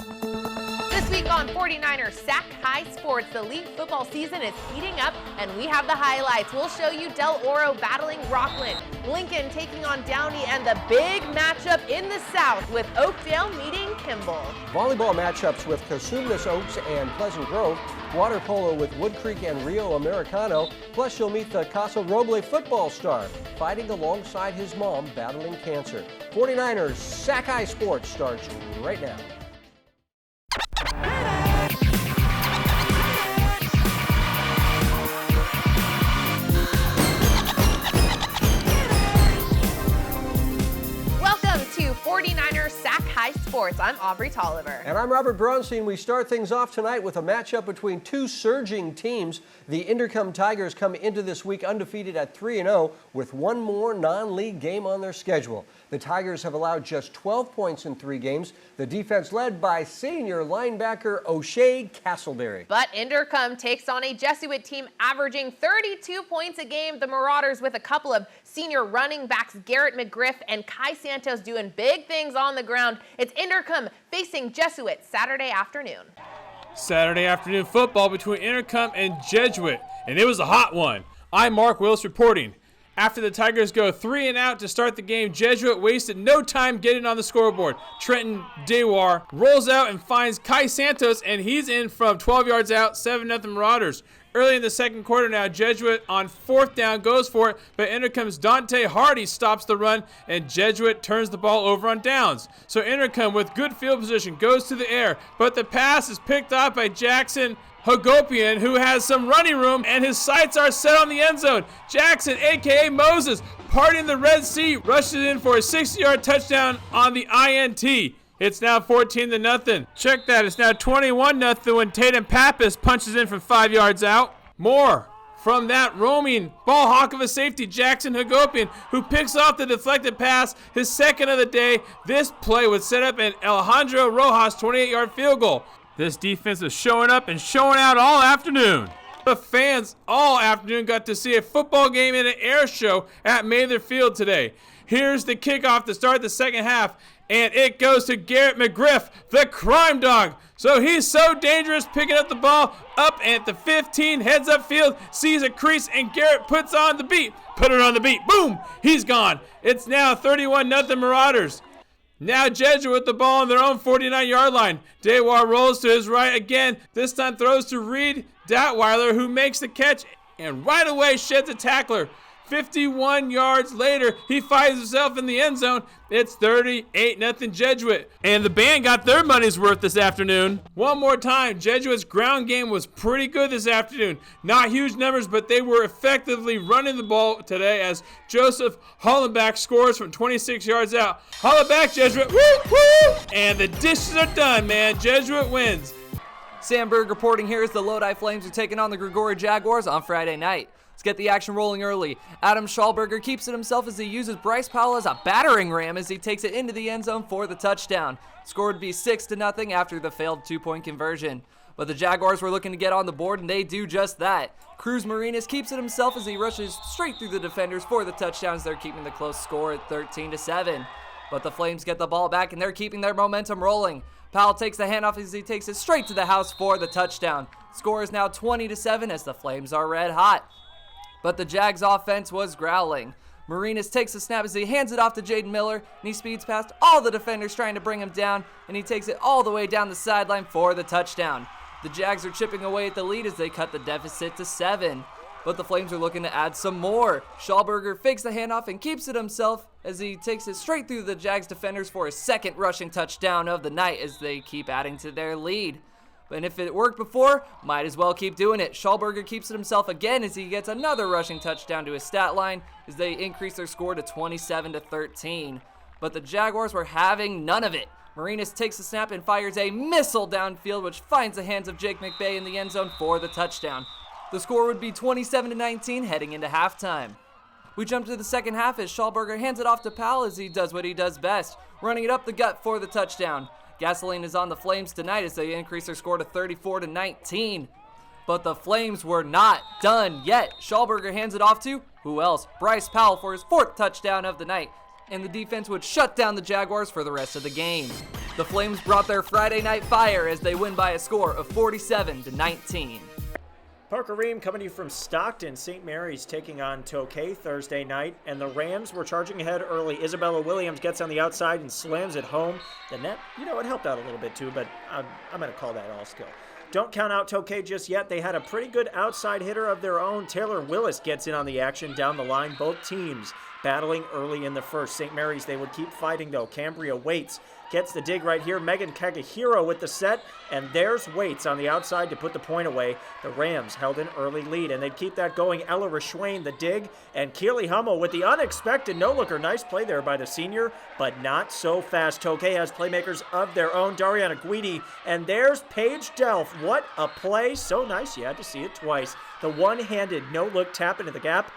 This week on 49ers Sac-Hi Sports, the league football season is heating up, and we have the highlights. We'll show you Del Oro battling Rockland, Lincoln taking on Downey, and the big matchup in the South with Oakdale meeting Kimball. Volleyball matchups with Cosumnes Oaks and Pleasant Grove, water polo with Wood Creek and Rio Americano, plus you'll meet the Casa Roble football star, fighting alongside his mom battling cancer. 49ers Sac-Hi Sports starts right now. Welcome to 49ers Sac-Hi Sports. I'm Aubrey Tolliver. And I'm Robert Bronstein. We start things off tonight with a matchup between two surging teams. The Intercom Tigers come into this week undefeated at 3-0 with one more non-league game on their schedule. The Tigers have allowed just 12 points in 3 games. The defense led by senior linebacker O'Shea Castleberry. But Intercom takes on a Jesuit team averaging 32 points a game. The Marauders with a couple of senior running backs, Garrett McGriff and Kai Santos, doing big things on the ground. It's Intercom facing Jesuit Saturday afternoon. Saturday afternoon football between Intercom and Jesuit, and it was a hot one. I'm Mark Willis reporting. After the Tigers go 3 and out to start the game, Jesuit wasted no time getting on the scoreboard. Trenton Dewar rolls out and finds Kai Santos, and he's in from 12 yards out, 7-0 Marauders. Early in the second quarter now, Jesuit on 4th down goes for it, but Intercom's Dante Hardy stops the run, and Jesuit turns the ball over on downs. So Intercom, with good field position, goes to the air, but the pass is picked off by Jackson Hagopian, who has some running room, and his sights are set on the end zone. Jackson, a.k.a. Moses, parting the Red Sea, rushes in for a 60-yard touchdown on the INT. It's now 14-0. Check that. It's now 21-0 when Tatum Pappas punches in from 5 yards out. More from that roaming ball hawk of a safety, Jackson Hagopian, who picks off the deflected pass, his second of the day. This play would set up an Alejandro Rojas 28-yard field goal. This defense is showing up and showing out all afternoon. The fans all afternoon got to see a football game and an air show at Mather Field today. Here's the kickoff to start the second half, and it goes to Garrett McGriff, the crime dog. So he's so dangerous, picking up the ball up at the 15, heads up field, sees a crease, and Garrett puts on the beat. Put it on the beat. Boom! He's gone. It's now 31-0 Marauders. Now Jesuit with the ball on their own 49-yard line. Dewar rolls to his right again. This time throws to Reed Datweiler, who makes the catch and right away sheds a tackler. 51 yards later, he finds himself in the end zone. It's 38-0 Jesuit. And the band got their money's worth this afternoon. One more time, Jesuit's ground game was pretty good this afternoon. Not huge numbers, but they were effectively running the ball today as Joseph Hollenbach scores from 26 yards out. Hollenbach, Jesuit, woo, woo! And the dishes are done, man. Jesuit wins. Sam Berg reporting here as the Lodi Flames are taking on the Gregory Jaguars on Friday night. Let's get the action rolling early. Adam Schallberger keeps it himself as he uses Bryce Powell as a battering ram as he takes it into the end zone for the touchdown. Score would be 6-0 after the failed 2-point conversion. But the Jaguars were looking to get on the board, and they do just that. Cruz Marinas keeps it himself as he rushes straight through the defenders for the touchdowns. They're keeping the close score at 13-7. But the Flames get the ball back, and they're keeping their momentum rolling. Powell takes the handoff as he takes it straight to the house for the touchdown. Score is now 20-7 as the Flames are red hot. But the Jags offense was growling. Marinas takes the snap as he hands it off to Jaden Miller, and he speeds past all the defenders trying to bring him down, and he takes it all the way down the sideline for the touchdown. The Jags are chipping away at the lead as they cut the deficit to 7. But the Flames are looking to add some more. Schallberger fakes the handoff and keeps it himself as he takes it straight through the Jags defenders for his second rushing touchdown of the night as they keep adding to their lead. And if it worked before, might as well keep doing it. Schallberger keeps it himself again as he gets another rushing touchdown to his stat line as they increase their score to 27-13. But the Jaguars were having none of it. Marinas takes the snap and fires a missile downfield, which finds the hands of Jake McVay in the end zone for the touchdown. The score would be 27-19 heading into halftime. We jump to the second half as Schallberger hands it off to Powell as he does what he does best, running it up the gut for the touchdown. Gasoline is on the Flames tonight as they increase their score to 34-19. But the Flames were not done yet. Schallberger hands it off to, who else? Bryce Powell for his fourth touchdown of the night. And the defense would shut down the Jaguars for the rest of the game. The Flames brought their Friday night fire as they win by a score of 47-19. Parker Ream coming to you from Stockton. St. Mary's taking on Tokay Thursday night, and the Rams were charging ahead early. Isabella Williams gets on the outside and slams it home. The net, it helped out a little bit too, but I'm going to call that all skill. Don't count out Tokay just yet. They had a pretty good outside hitter of their own. Taylor Willis gets in on the action down the line. Both teams battling early in the first. St. Mary's, they would keep fighting though. Cambria waits. Gets the dig right here. Megan Kagahiro with the set, and there's Waits on the outside to put the point away. The Rams held an early lead, and they'd keep that going. Ella Rishwain, the dig, and Keely Hummel with the unexpected no-looker. Nice play there by the senior, but not so fast. Tokay has playmakers of their own. Dariana Guidi, and there's Paige Delph. What a play. So nice, you had to see it twice. The one-handed no-look tap into the gap.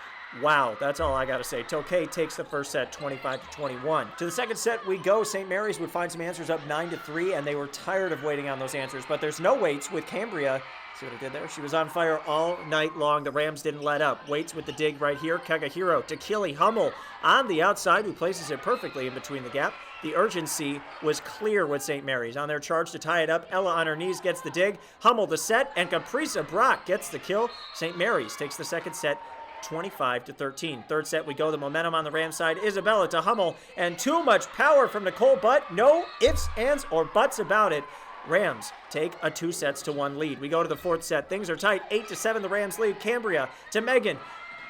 Wow, that's all I got to say. Tokay takes the first set 25-21. To the second set we go. St. Mary's would find some answers up 9-3, and they were tired of waiting on those answers. But there's no Waits with Cambria. See what I did there? She was on fire all night long. The Rams didn't let up. Waits with the dig right here. Kagahiro to Keely Hummel on the outside, who places it perfectly in between the gap. The urgency was clear with St. Mary's. On their charge to tie it up, Ella on her knees gets the dig. Hummel the set, and Caprisa Brock gets the kill. St. Mary's takes the second set 25-13. Third set we go. The momentum on the Rams side. Isabella to Hummel, and too much power from Nicole Butt. No ifs, ands, or buts about it. Rams take a 2-1 lead. We go to the fourth set. Things are tight. 8-7 the Rams lead. Cambria to Megan.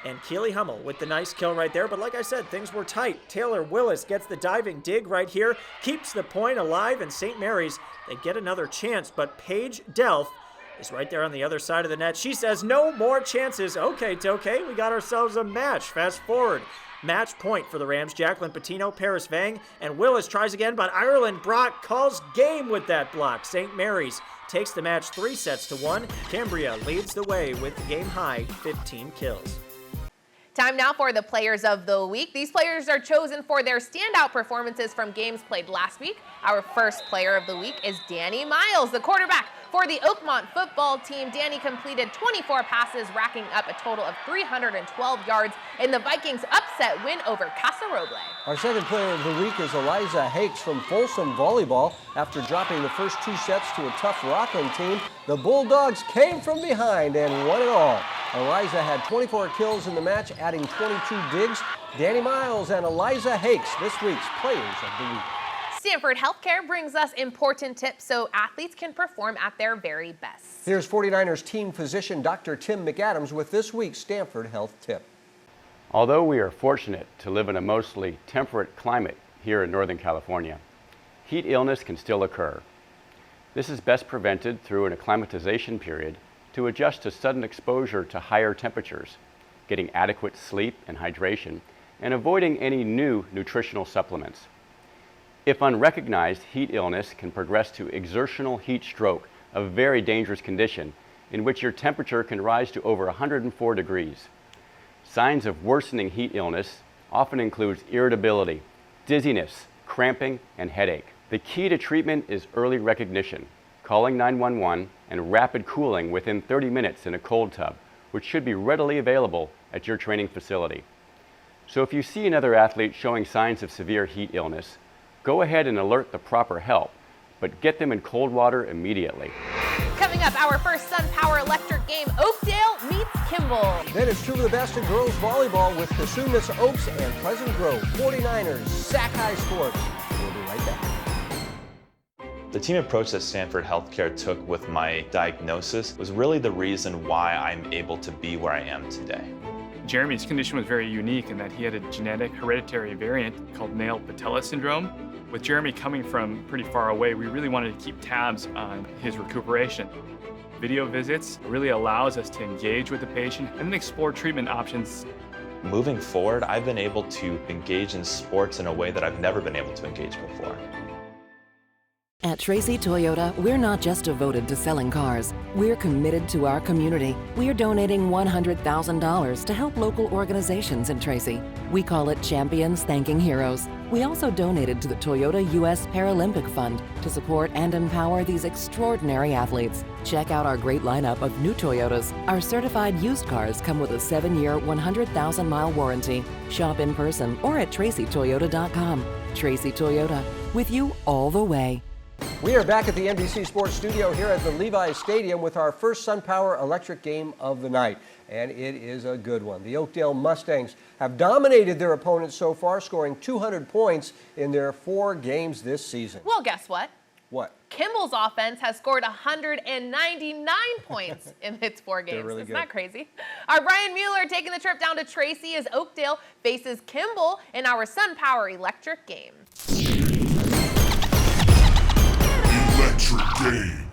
And Keely Hummel with the nice kill right there. But like I said, things were tight. Taylor Willis gets the diving dig right here. Keeps the point alive. And St. Mary's, they get another chance. But Paige Delph is right there on the other side of the net. She says, no more chances. Okay, Tokay, we got ourselves a match. Fast forward. Match point for the Rams. Jacqueline Patino, Paris Vang, and Willis tries again, but Ireland Brock calls game with that block. St. Mary's takes the match 3-1. Cambria leads the way with game high 15 kills. Time now for the Players of the Week. These players are chosen for their standout performances from games played last week. Our first Player of the Week is Danny Miles, the quarterback for the Oakmont football team. Danny completed 24 passes, racking up a total of 312 yards in the Vikings' upset win over Casa Roble. Our second Player of the Week is Eliza Hakes from Folsom Volleyball. After dropping the first 2 sets to a tough Rockland team, the Bulldogs came from behind and won it all. Eliza had 24 kills in the match, adding 22 digs. Danny Miles and Eliza Hakes, this week's Players of the Week. Stanford Healthcare brings us important tips so athletes can perform at their very best. Here's 49ers team physician Dr. Tim McAdams with this week's Stanford Health Tip. Although we are fortunate to live in a mostly temperate climate here in Northern California, heat illness can still occur. This is best prevented through an acclimatization period to adjust to sudden exposure to higher temperatures, getting adequate sleep and hydration, and avoiding any new nutritional supplements. If unrecognized, heat illness can progress to exertional heat stroke, a very dangerous condition in which your temperature can rise to over 104 degrees. Signs of worsening heat illness often include irritability, dizziness, cramping, and headache. The key to treatment is early recognition, calling 911, and rapid cooling within 30 minutes in a cold tub, which should be readily available at your training facility. So if you see another athlete showing signs of severe heat illness, go ahead and alert the proper help, but get them in cold water immediately. Coming up, our first Sun Power Electric game, Oakdale meets Kimball. Then it's 2 of the best in girls volleyball with Casumas Oaks and Pleasant Grove. 49ers Sac-Hi Sports. We'll be right back. The team approach that Stanford Healthcare took with my diagnosis was really the reason why I'm able to be where I am today. Jeremy's condition was very unique in that he had a genetic hereditary variant called Nail-Patella syndrome. With Jeremy coming from pretty far away, we really wanted to keep tabs on his recuperation. Video visits really allows us to engage with the patient and then explore treatment options. Moving forward, I've been able to engage in sports in a way that I've never been able to engage before. At Tracy Toyota, we're not just devoted to selling cars. We're committed to our community. We're donating $100,000 to help local organizations in Tracy. We call it Champions Thanking Heroes. We also donated to the Toyota U.S. Paralympic Fund to support and empower these extraordinary athletes. Check out our great lineup of new Toyotas. Our certified used cars come with a 7-year, 100,000-mile warranty. Shop in person or at tracytoyota.com. Tracy Toyota, with you all the way. We are back at the NBC Sports Studio here at the Levi's Stadium with our first SunPower Electric game of the night, and it is a good one. The Oakdale Mustangs have dominated their opponents so far, scoring 200 points in their 4 games this season. Well, guess what? What? Kimball's offense has scored 199 points in its 4 games. Really Isn't good. that crazy? Our Brian Mueller taking the trip down to Tracy as Oakdale faces Kimball in our SunPower Electric game. Electric game.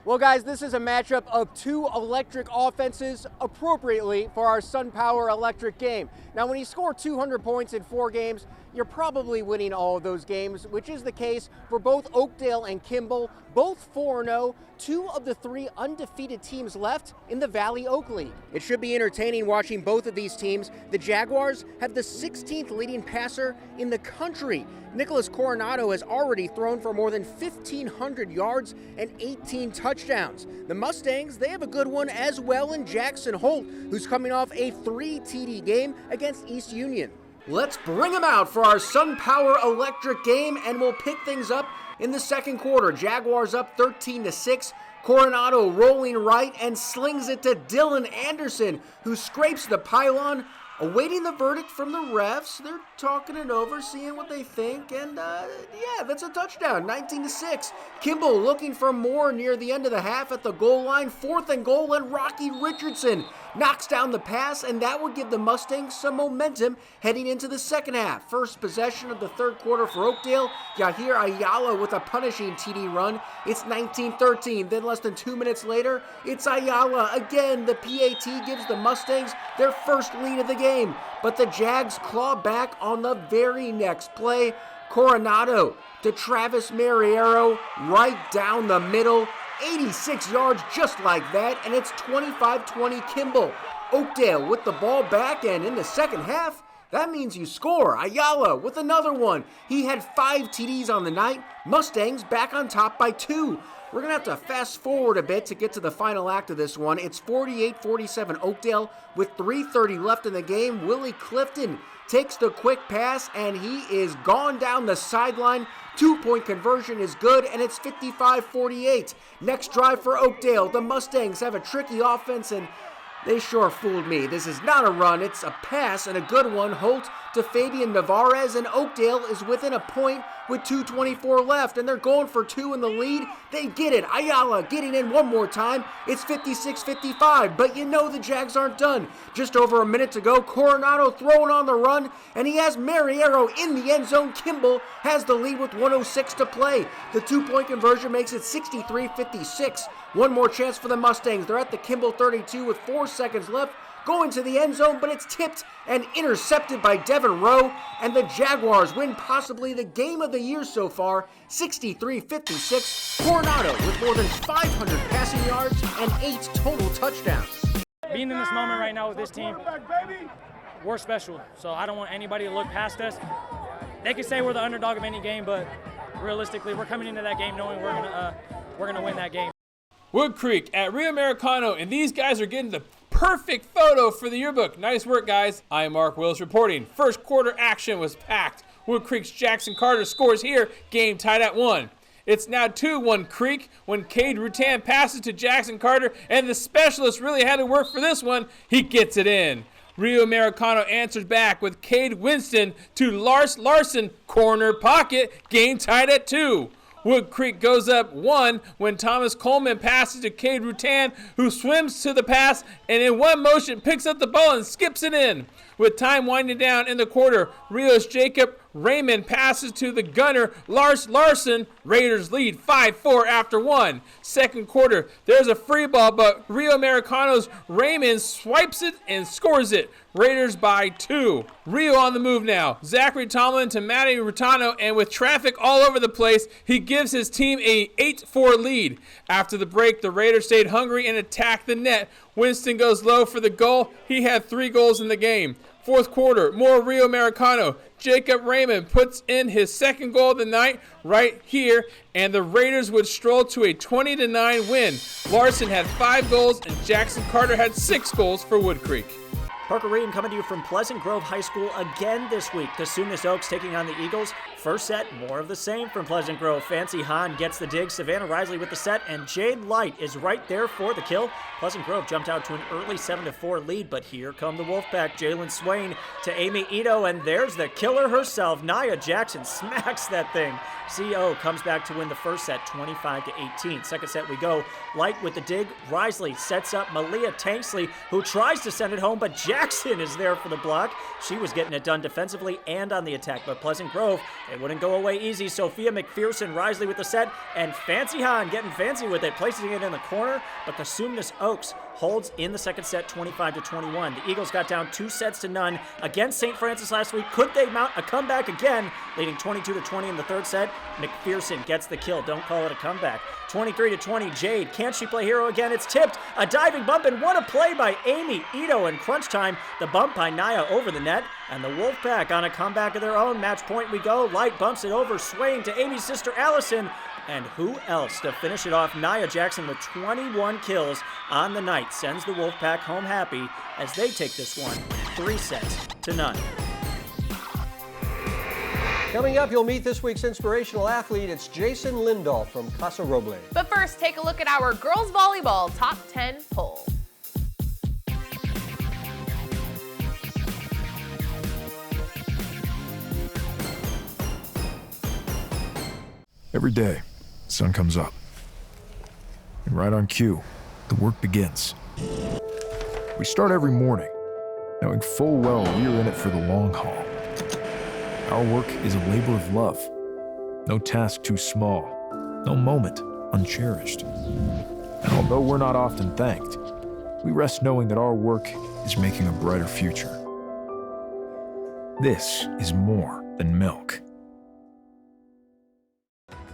Well, guys, this is a matchup of 2 electric offenses appropriately for our SunPower Electric game. Now, when you score 200 points in 4 games, you're probably winning all of those games, which is the case for both Oakdale and Kimball, both 4-0, 2 of the 3 undefeated teams left in the Valley Oak League. It should be entertaining watching both of these teams. The Jaguars have the 16th leading passer in the country. Nicholas Coronado has already thrown for more than 1,500 yards and 18 touchdowns. The Mustangs, they have a good one as well in Jackson Holt, who's coming off a 3 TD game against East Union. Let's bring them out for our SunPower Electric game, and we'll pick things up in the second quarter. Jaguars up 13-6. Coronado rolling right and slings it to Dylan Anderson, who scrapes the pylon. Awaiting the verdict from the refs. They're talking it over, seeing what they think, and yeah, that's a touchdown, 19-6. Kimball looking for more near the end of the half at the goal line. 4th and goal, and Rocky Richardson knocks down the pass, and that would give the Mustangs some momentum heading into the second half. First possession of the third quarter for Oakdale. Yahir Ayala with a punishing TD run. It's 19-13. Then less than 2 minutes later, it's Ayala again. The PAT gives the Mustangs their first lead of the game. But the Jags claw back on the very next play. Coronado to Travis Mariero, right down the middle. 86 yards just like that, and it's 25-20 Kimball. Oakdale with the ball back, and in the second half, that means you score. Ayala with another one. He had 5 TDs on the night. Mustangs back on top by 2. We're going to have to fast forward a bit to get to the final act of this one. It's 48-47 Oakdale with 3:30 left in the game. Willie Clifton takes the quick pass, and he is gone down the sideline. 2-point conversion is good, and it's 55-48. Next drive for Oakdale. The Mustangs have a tricky offense, and they sure fooled me. This is not a run, it's a pass, and a good one. Holt to Fabian Navarez, and Oakdale is within a point with 2:24 left, and they're going for 2 in the lead. They get it. Ayala getting in one more time. It's 56-55, but you know the Jags aren't done. Just over a minute to go. Coronado throwing on the run, and he has Mariero in the end zone. Kimball has the lead with 1:06 to play. The 2-point conversion makes it 63-56. One more chance for the Mustangs. They're at the Kimball 32 with 4 seconds left. Going to the end zone, but it's tipped and intercepted by Devin Rowe, and the Jaguars win possibly the game of the year so far, 63-56. Coronado with more than 500 passing yards and 8 total touchdowns. Being in this moment right now with this team, we're special, so I don't want anybody to look past us. They can say we're the underdog of any game, but realistically, we're coming into that game knowing we're gonna win that game. Wood Creek at Rio Americano, and these guys are getting the perfect photo for the yearbook. Nice work, guys. I'm Mark Willis reporting. First quarter action was packed. Wood Creek's Jackson Carter scores here, game tied at 1. It's now 2-1 Creek when Cade Rutan passes to Jackson Carter, and the specialist really had to work for this one. He gets it in. Rio Americano answers back with Cade Winston to Lars Larson, corner pocket, game tied at 2. Wood Creek goes up 1 when Thomas Coleman passes to Cade Rutan, who swims to the pass and in one motion picks up the ball and skips it in. With time winding down in the quarter, Rio's Jacob Raymond passes to the gunner Lars Larson. Raiders lead 5-4 after 1. Second quarter, there's a free ball, but Rio Americano's Raymond swipes it and scores it. Raiders by 2. Rio on the move now. Zachary Tomlin to Matty Rutano, and with traffic all over the place, he gives his team a 8-4 lead. After the break, the Raiders stayed hungry and attacked the net. Winston goes low for the goal. He had 3 goals in the game. Fourth quarter, more Rio Americano. Jacob Raymond puts in his second goal of the night right here, and the Raiders would stroll to a 20-9 win. Larson had 5 goals, and Jackson Carter had 6 goals for Wood Creek. Parker Ream coming to you from Pleasant Grove High School again this week. Cosumnes Oaks taking on the Eagles. First set, more of the same from Pleasant Grove. Fancy Hahn gets the dig. Savannah Risley with the set, and Jade Light is right there for the kill. Pleasant Grove jumped out to an early 7-4 lead, but here come the Wolfpack. Jalen Swain to Amy Ito, and there's the killer herself. Nia Jackson smacks that thing. CO comes back to win the first set, 25-18. Second set we go. Light with the dig. Risley sets up Malia Tanksley, who tries to send it home, but Jackson is there for the block. She was getting it done defensively and on the attack, but Pleasant Grove, they wouldn't go away easy. Sophia McPherson, Risley with the set, and Fancy Hahn getting fancy with it, placing it in the corner, but Cosumnes Oaks holds in the second set, 25-21. The Eagles got down 2-0 against St. Francis last week. Could they mount a comeback again, leading 22-20 in the third set? McPherson gets the kill. Don't call it a comeback. 23-20, Jade. Can't she play hero again? It's tipped. A diving bump, and what a play by Amy Ito in crunch time. The bump by Nia over the net, and the Wolfpack on a comeback of their own. Match point we go. Light bumps it over, swaying to Amy's sister Allison. And who else to finish it off? Nia Jackson with 21 kills on the night sends the Wolfpack home happy as they take this one 3-0. Coming up, you'll meet this week's inspirational athlete. It's Jason Lindahl from Casa Roble. But first, take a look at our girls volleyball top 10 poll. Every day, the sun comes up. And right on cue, the work begins. We start every morning, knowing full well we're in it for the long haul. Our work is a labor of love. No task too small, no moment uncherished. And although we're not often thanked, we rest knowing that our work is making a brighter future. This is more than milk.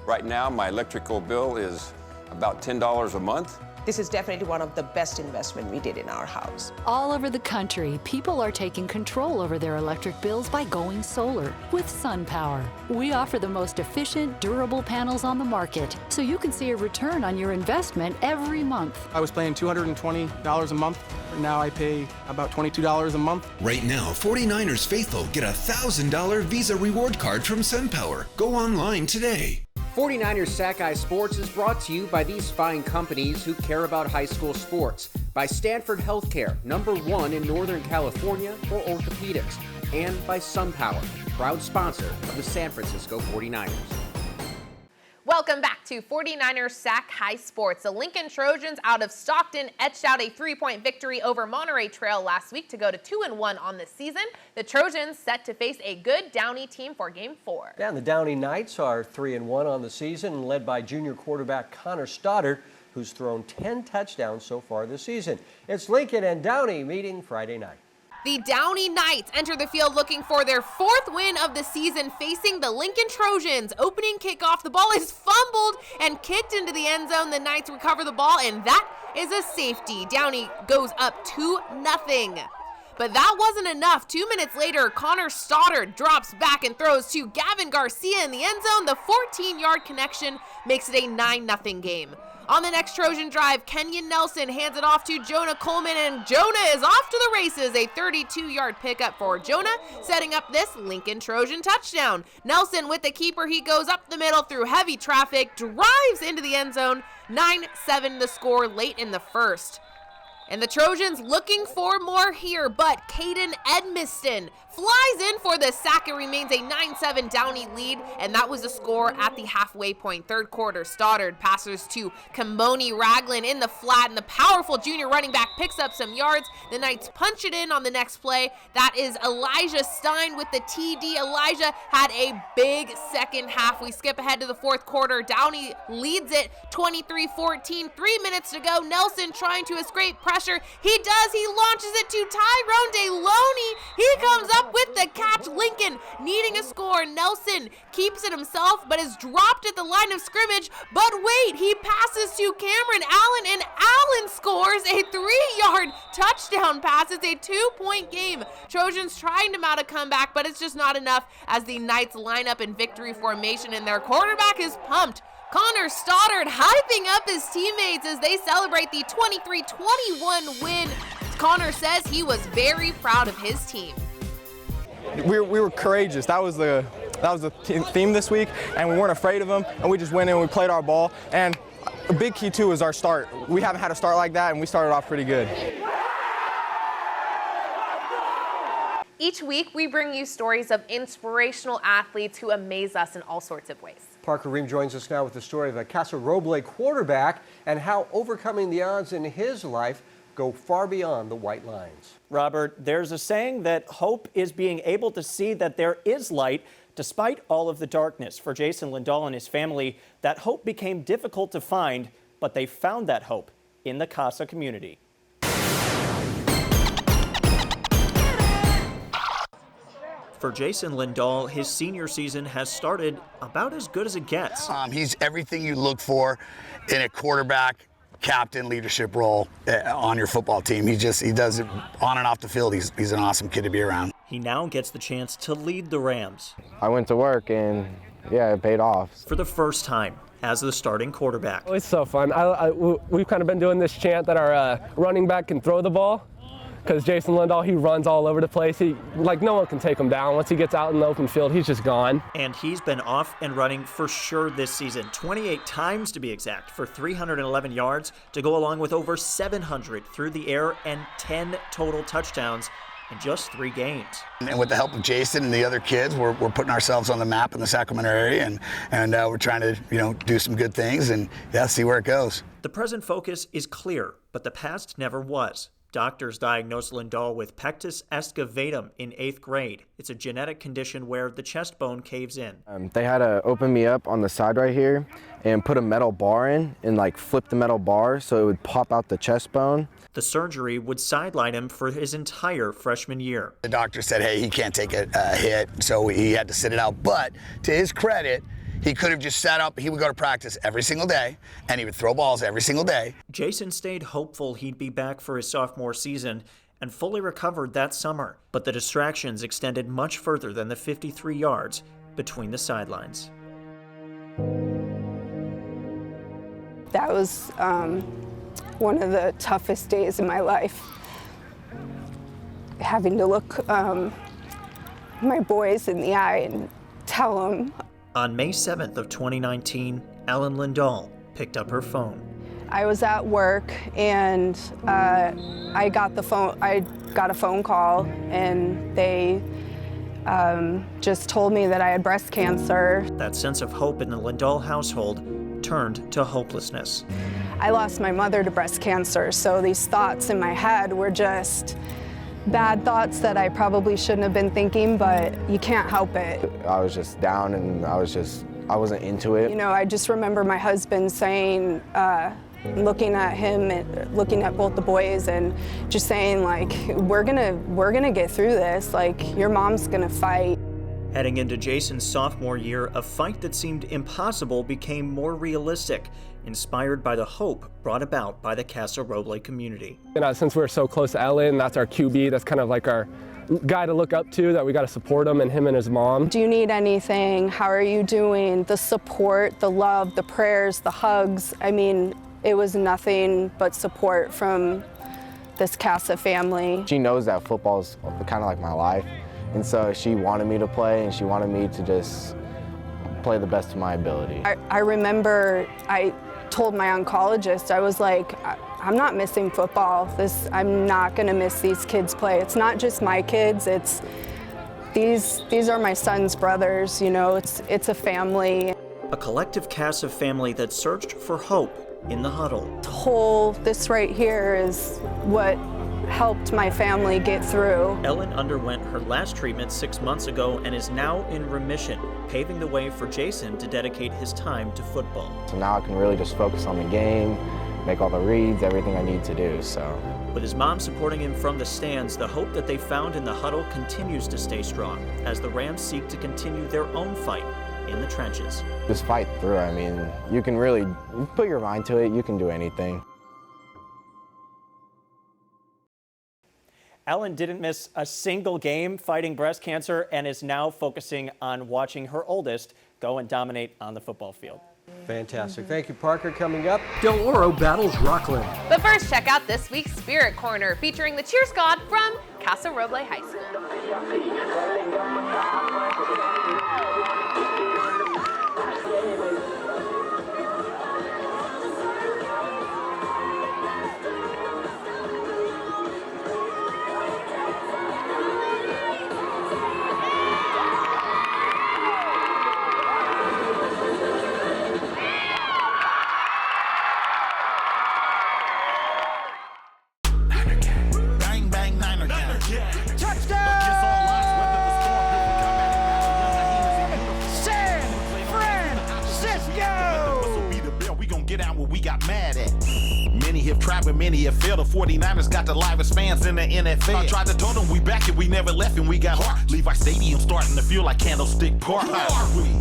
Right now, my electrical bill is about $10 a month. This is definitely one of the best investments we did in our house. All over the country, people are taking control over their electric bills by going solar with SunPower. We offer the most efficient, durable panels on the market, so you can see a return on your investment every month. I was paying $220 a month. Now I pay about $22 a month. Right now, 49ers faithful get a $1,000 Visa reward card from SunPower. Go online today. 49ers Sac-Hi Sports is brought to you by these fine companies who care about high school sports. By Stanford Healthcare, #1 in Northern California for orthopedics. And by SunPower, proud sponsor of the San Francisco 49ers. Welcome back to 49ers Sac-Hi Sports. The Lincoln Trojans out of Stockton etched out a 3-point victory over Monterey Trail last week to go to 2-1 on the season. The Trojans set to face a good Downey team for Game 4. Yeah, and the Downey Knights are 3-1 on the season, led by junior quarterback Connor Stoddard, who's thrown 10 touchdowns so far this season. It's Lincoln and Downey meeting Friday night. The Downey Knights enter the field looking for their 4th win of the season, facing the Lincoln Trojans. Opening kickoff, the ball is fumbled and kicked into the end zone. The Knights recover the ball, and that is a safety. Downey goes up 2-0. But that wasn't enough. 2 minutes later, Connor Stoddard drops back and throws to Gavin Garcia in the end zone. The 14-yard connection makes it a 9-0 game. On the next Trojan drive, Kenyon Nelson hands it off to Jonah Coleman, and Jonah is off to the races. A 32-yard pickup for Jonah, setting up this Lincoln Trojan touchdown. Nelson with the keeper, he goes up the middle through heavy traffic, drives into the end zone. 9-7 the score late in the first. And the Trojans looking for more here, but Caden Edmiston flies in for the sack. It remains a 9-7 Downey lead, and that was the score at the halfway point. Third quarter, Stoddard passes to Kimoni Ragland in the flat, and the powerful junior running back picks up some yards. The Knights punch it in on the next play. That is Elijah Stein with the TD. Elijah had a big second half. We skip ahead to the fourth quarter. Downey leads it 23-14. 3 minutes to go. Nelson trying to escape pressure. He does. He launches it to Tyrone Deloney. He comes up with the catch. Lincoln needing a score. Nelson keeps it himself, but is dropped at the line of scrimmage. But wait, he passes to Cameron Allen, and Allen scores a 3-yard touchdown pass. It's a 2-point game. Trojans trying to mount a comeback, but it's just not enough as the Knights line up in victory formation, and their quarterback is pumped. Connor Stoddard hyping up his teammates as they celebrate the 23-21 win. Connor says he was very proud of his team. We were courageous. That was the theme this week, and we weren't afraid of them, and we just went in and we played our ball. And a big key too is our start. We haven't had a start like that, and we started off pretty good. Each week, we bring you stories of inspirational athletes who amaze us in all sorts of ways. Parker Ream joins us now with the story of a Casa Roble quarterback and how overcoming the odds in his life go far beyond the white lines. Robert, there's a saying that hope is being able to see that there is light despite all of the darkness. For Jason Lindahl and his family, that hope became difficult to find, but they found that hope in the Casa community. For Jason Lindahl, his senior season has started about as good as it gets. He's everything you look for in a quarterback, captain, leadership role on your football team. He does it on and off the field. He's an awesome kid to be around. He now gets the chance to lead the Rams. I went to work and yeah, it paid off. For the first time as the starting quarterback. It's so fun. We've kind of been doing this chant that our running back can throw the ball. Because Jason Lindahl, he runs all over the place. No one can take him down. Once he gets out in the open field, he's just gone. And he's been off and running for sure this season. 28 times to be exact, for 311 yards to go along with over 700 through the air and 10 total touchdowns in just 3 games. And with the help of Jason and the other kids, we're putting ourselves on the map in the Sacramento area, and we're trying to do some good things and see where it goes. The present focus is clear, but the past never was. Doctors diagnosed Lindahl with pectus excavatum in 8th grade. It's a genetic condition where the chest bone caves in. They had to open me up on the side right here and put a metal bar in and flip the metal bar so it would pop out the chest bone. The surgery would sideline him for his entire freshman year. The doctor said, hey, he can't take a hit, so he had to sit it out. But to his credit, he could have just sat up. He would go to practice every single day, and he would throw balls every single day. Jason stayed hopeful he'd be back for his sophomore season and fully recovered that summer. But the distractions extended much further than the 53 yards between the sidelines. That was one of the toughest days of my life. Having to look my boys in the eye and tell them. On May 7th of 2019, Ellen Lindahl picked up her phone. I was at work and I got a phone call, and they just told me that I had breast cancer. That sense of hope in the Lindahl household turned to hopelessness. I lost my mother to breast cancer, so these thoughts in my head were just bad thoughts that I probably shouldn't have been thinking, but you can't help it. I was just down and I wasn't into it. I just remember my husband saying, looking at him and looking at both the boys and just saying, we're gonna get through this, your mom's gonna fight. Heading into Jason's sophomore year, a fight that seemed impossible became more realistic, inspired by the hope brought about by the Casa Roble community. Since we're so close to Ellen, that's our QB, that's kind of our guy to look up to, that we got to support him and his mom. Do you need anything? How are you doing? The support, the love, the prayers, the hugs. It was nothing but support from this Casa family. She knows that football is kind of like my life, and so she wanted me to play, and she wanted me to just play the best of my ability. I remember I told my oncologist, I was like, I'm not missing football. I'm not gonna miss these kids' play. It's not just my kids, these are my son's brothers, it's a family. A collective Casa family that searched for hope in the huddle. This right here is what helped my family get through. Ellen underwent her last treatment 6 months ago and is now in remission, paving the way for Jason to dedicate his time to football. So now I can really just focus on the game, make all the reads, everything I need to do, so. With his mom supporting him from the stands, the hope that they found in the huddle continues to stay strong as the Rams seek to continue their own fight in the trenches. Just fight through. You can really put your mind to it, you can do anything. Ellen didn't miss a single game fighting breast cancer and is now focusing on watching her oldest go and dominate on the football field. Fantastic. Thank you, Parker. Coming up, Del Oro battles Rockland. But first, check out this week's Spirit Corner, featuring the cheer squad from Casa Roble High School. Many have failed. The 49ers got the livest fans in the NFL. I tried to tell them we back and we never left and we got heart. Levi Stadium starting to feel like Candlestick Park.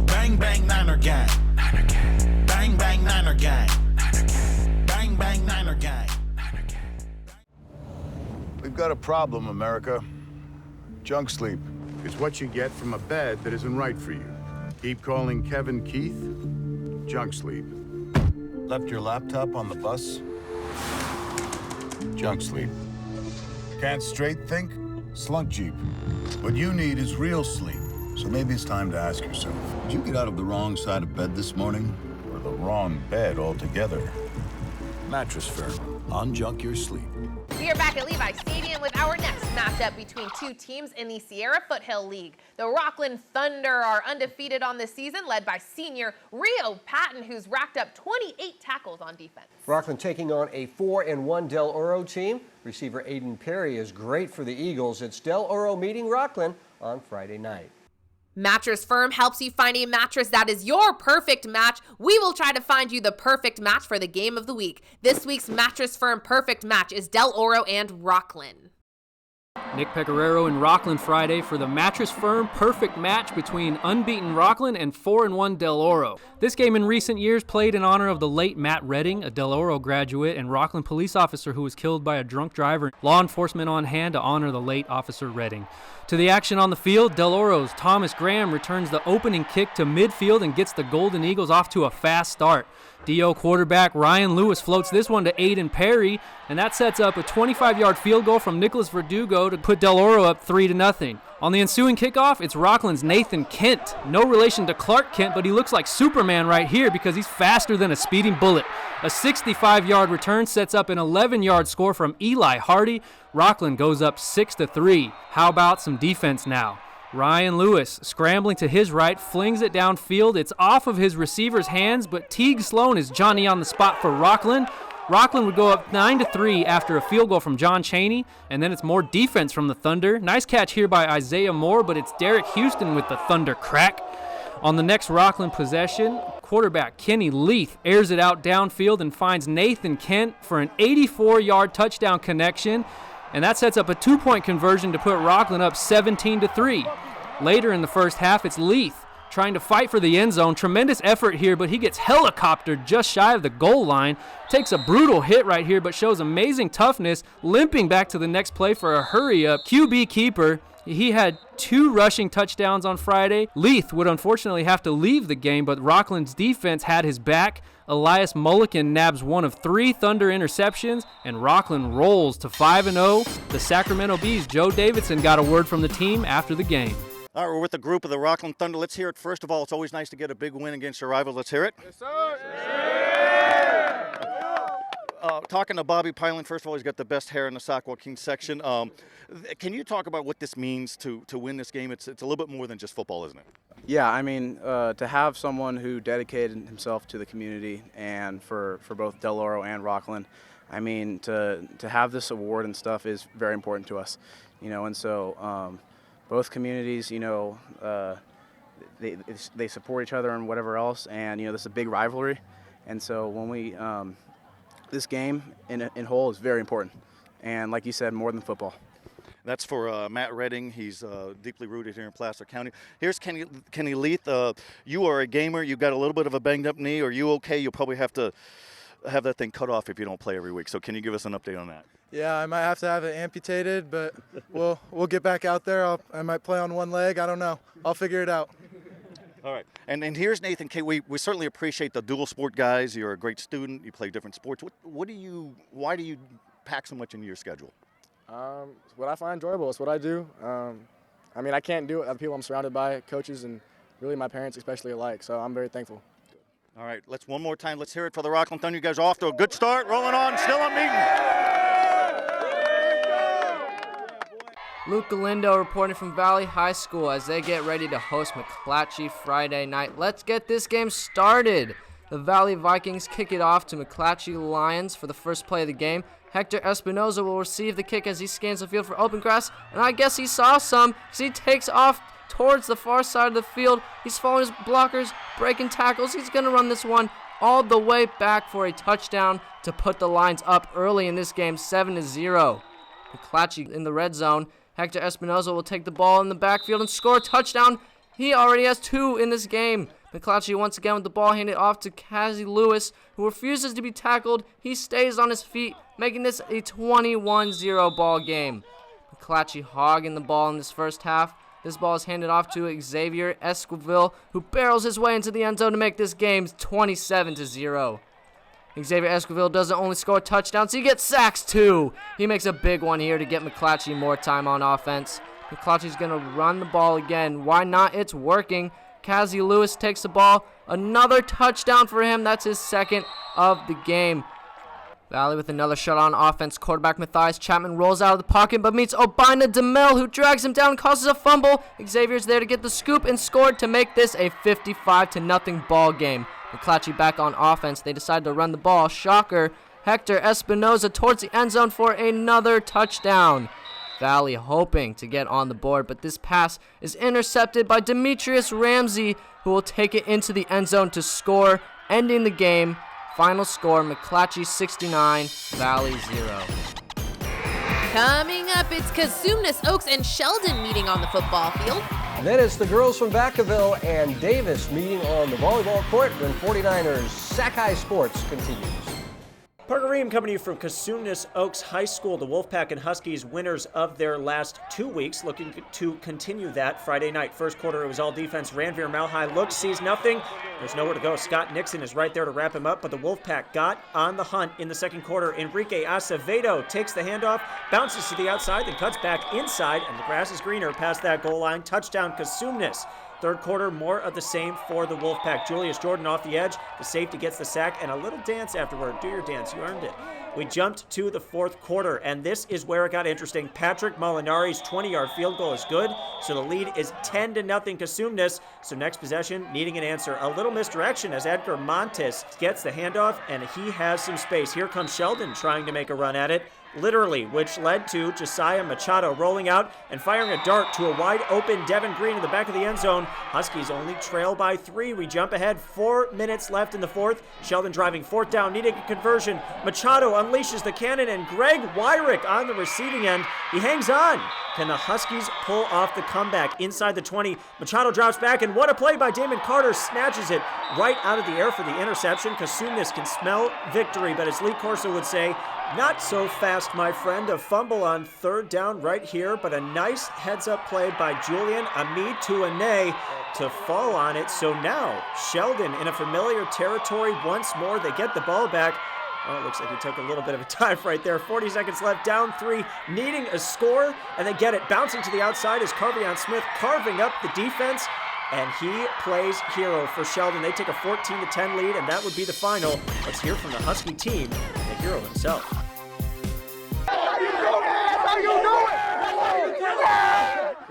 Bang, bang, Niner gang. Niner gang. Bang, bang, Niner gang. Niner gang. Bang, bang, Niner gang. Niner gang. We've got a problem, America. Junk sleep. It's what you get from a bed that isn't right for you. Keep calling Kevin Keith. Junk sleep. Left your laptop on the bus? Junk sleep. Can't straight think? Slunk Jeep. What you need is real sleep. So maybe it's time to ask yourself, did you get out of the wrong side of bed this morning? Or the wrong bed altogether? Mattress Firm. Unjunk your sleep. We are back at Levi Stadium with our next matchup between two teams in the Sierra Foothill League. The Rockland Thunder are undefeated on the season, led by senior Rio Patton, who's racked up 28 tackles on defense. Rockland taking on a 4-1 Del Oro team. Receiver Aiden Perry is great for the Eagles. It's Del Oro meeting Rockland on Friday night. Mattress Firm helps you find a mattress that is your perfect match. We will try to find you the perfect match for the game of the week. This week's Mattress Firm perfect match is Del Oro and Rockland. Nick Pecoraro in Rockland Friday for the Mattress Firm perfect match between unbeaten Rockland and 4-1 Del Oro. This game in recent years played in honor of the late Matt Redding, a Del Oro graduate and Rockland police officer who was killed by a drunk driver. Law enforcement on hand to honor the late Officer Redding. To the action on the field, Del Oro's Thomas Graham returns the opening kick to midfield and gets the Golden Eagles off to a fast start. DO quarterback Ryan Lewis floats this one to Aiden Perry, and that sets up a 25-yard field goal from Nicholas Verdugo to put Del Oro up 3-0. On the ensuing kickoff, it's Rockland's Nathan Kent. No relation to Clark Kent, but he looks like Superman right here because he's faster than a speeding bullet. A 65-yard return sets up an 11-yard score from Eli Hardy. Rockland goes up 6-3. How about some defense now? Ryan Lewis, scrambling to his right, flings it downfield. It's off of his receiver's hands, but Teague Sloan is Johnny on the spot for Rockland. Rockland would go up 9-3 after a field goal from John Chaney, and then it's more defense from the Thunder. Nice catch here by Isaiah Moore, but it's Derek Houston with the Thunder crack. On the next Rockland possession, quarterback Kenny Leith airs it out downfield and finds Nathan Kent for an 84-yard touchdown connection, and that sets up a 2-point conversion to put Rockland up 17-3. Later in the first half, it's Leith trying to fight for the end zone. Tremendous effort here, but he gets helicoptered just shy of the goal line. Takes a brutal hit right here, but shows amazing toughness, limping back to the next play for a hurry-up. QB keeper, he had 2 rushing touchdowns on Friday. Leith would unfortunately have to leave the game, but Rockland's defense had his back. Elias Mulligan nabs one of 3 Thunder interceptions, and Rockland rolls to 5-0. The Sacramento Bees' Joe Davidson got a word from the team after the game. All right, we're with the group of the Rockland Thunder. Let's hear it. First of all, it's always nice to get a big win against your rival. Let's hear it. Yes, sir. Talking to Bobby Pylan, first of all, he's got the best hair in the Sac-Joaquin section. Can you talk about what this means to win this game? It's a little bit more than just football, isn't it? Yeah, I mean, to have someone who dedicated himself to the community and for both Del Oro and Rockland, I mean, to have this award and stuff is very important to us, you know, and so both communities, you know, they support each other and whatever else, and, you know, this is a big rivalry, and so when we, this game in whole is very important, and like you said, more than football. That's for Matt Redding. He's deeply rooted here in Placer County. Here's Kenny Leith. You are a gamer. You got a little bit of a banged-up knee. Are you okay? You'll probably have to have that thing cut off if you don't play every week. So can you give us an update on that? Yeah, I might have to have it amputated, but we'll get back out there. I might play on one leg. I don't know. I'll figure it out. All right. And here's Nathan K. We certainly appreciate the dual sport guys. You're a great student. You play different sports. Why do you pack so much into your schedule? It's what I find enjoyable. It's what I do. I mean, I can't do it. The people I'm surrounded by, coaches, and really my parents especially alike. So I'm very thankful. All right. Let's one more time. Let's hear it for the Rockland Thunder. You guys are off to a good start. Rolling on. Still unbeaten. Luke Galindo reporting from Valley High School as they get ready to host McClatchy Friday night. Let's get this game started. The Valley Vikings kick it off to McClatchy Lions for the first play of the game. Hector Espinoza will receive the kick as he scans the field for open grass, and I guess he saw some because he takes off towards the far side of the field. He's following his blockers, breaking tackles. He's going to run this one all the way back for a touchdown to put the Lions up early in this game, 7-0. McClatchy in the red zone. Hector Espinoza will take the ball in the backfield and score a touchdown. He already has 2 in this game. McClatchy once again with the ball handed off to Cassie Lewis, who refuses to be tackled. He stays on his feet, making this a 21-0 ball game. McClatchy hogging the ball in this first half. This ball is handed off to Xavier Esquivel, who barrels his way into the end zone to make this game 27-0. Xavier Esquivel doesn't only score touchdowns, he gets sacks too. He makes a big one here to get McClatchy more time on offense. McClatchy's going to run the ball again. Why not? It's working. Cassie Lewis takes the ball. Another touchdown for him. That's his second of the game. Valley with another shot on offense. Quarterback Matthias Chapman rolls out of the pocket but meets Obina DeMille, who drags him down and causes a fumble. Xavier's there to get the scoop and scored to make this a 55-0 ball game. McClatchy back on offense. They decide to run the ball. Shocker. Hector Espinoza towards the end zone for another touchdown. Valley hoping to get on the board, but this pass is intercepted by Demetrius Ramsey, who will take it into the end zone to score, ending the game. Final score, McClatchy 69, Valley 0. Coming up, it's Cosumnes, Oaks, and Sheldon meeting on the football field. Then it's the girls from Vacaville and Davis meeting on the volleyball court when 49ers Sac-Hi Sports continues. Parker Ream coming to you from Cosumnes Oaks High School. The Wolfpack and Huskies winners of their last 2 weeks, looking to continue that Friday night. First quarter, it was all defense. Ranveer Malhai looks, sees nothing. There's nowhere to go. Scott Nixon is right there to wrap him up, but the Wolfpack got on the hunt in the second quarter. Enrique Acevedo takes the handoff, bounces to the outside, then cuts back inside, and the grass is greener past that goal line. Touchdown, Cosumnes. Third quarter, more of the same for the Wolfpack. Julius Jordan off the edge. The safety gets the sack and a little dance afterward. Do your dance. You earned it. We jumped to the fourth quarter, and this is where it got interesting. Patrick Molinari's 20-yard field goal is good, so the lead is 10-0 Cosumnes. So next possession, needing an answer. A little misdirection as Edgar Montes gets the handoff, and he has some space. Here comes Sheldon trying to make a run at it. Literally, which led to Josiah Machado rolling out and firing a dart to a wide-open Devin Green in the back of the end zone. Huskies only trail by 3. We jump ahead. 4 minutes left in the fourth. Sheldon driving fourth down, needing a conversion. Machado unleashes the cannon, and Greg Wyrick on the receiving end. He hangs on. Can the Huskies pull off the comeback inside the 20? Machado drops back, and what a play by Damon Carter. Snatches it right out of the air for the interception. Cosumnes can smell victory, but as Lee Corso would say, not so fast, my friend. A fumble on third down right here, but a nice heads-up play by Julian Ami Tuane to fall on it. So now Sheldon in a familiar territory once more. They get the ball back. Oh, it looks like he took a little bit of a dive right there. 40 seconds left, down 3, needing a score, and they get it. Bouncing to the outside is Carvion Smith carving up the defense, and he plays hero for Sheldon. They take a 14-10 lead, and that would be the final. Let's hear from the Husky team, the hero himself.